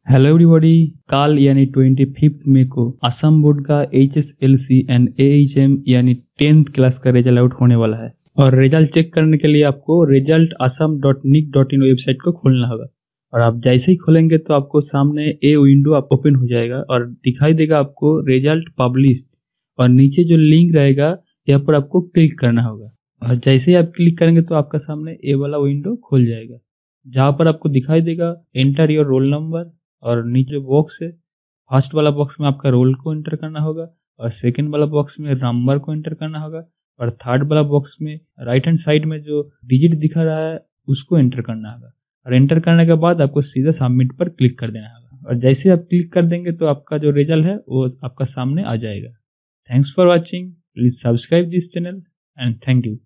Hello everybody. कल यानी 25 मई को असम बोर्ड का HSLC एंड AHM यानी 10th क्लास का रिजल्ट आउट होने वाला है और रिजल्ट चेक करने के लिए आपको resultasam.nic.in वेबसाइट को खोलना होगा। और आप जैसे ही खोलेंगे तो आपको सामने ए विंडो आप ओपन हो जाएगा और दिखाई देगा आपको रिजल्ट पब्लिश और नीचे जो लिंक रहेगा यहाँ पर आपको क्लिक करना होगा। और जैसे ही आप क्लिक करेंगे तो आपका सामने ए वाला विंडो खुल जाएगा जहाँ पर आपको दिखाई देगा एंटर योर रोल नंबर और नीचे बॉक्स है। फर्स्ट वाला बॉक्स में आपका रोल को एंटर करना होगा और सेकंड वाला बॉक्स में नंबर को एंटर करना होगा और थर्ड वाला बॉक्स में राइट हैंड साइड में जो डिजिट दिखा रहा है उसको एंटर करना होगा। और एंटर करने के बाद आपको सीधा सबमिट पर क्लिक कर देना होगा और जैसे आप क्लिक कर देंगे तो आपका जो रिजल्ट है वो आपका सामने आ जाएगा। Thanks for watching. Please subscribe this channel and thank you.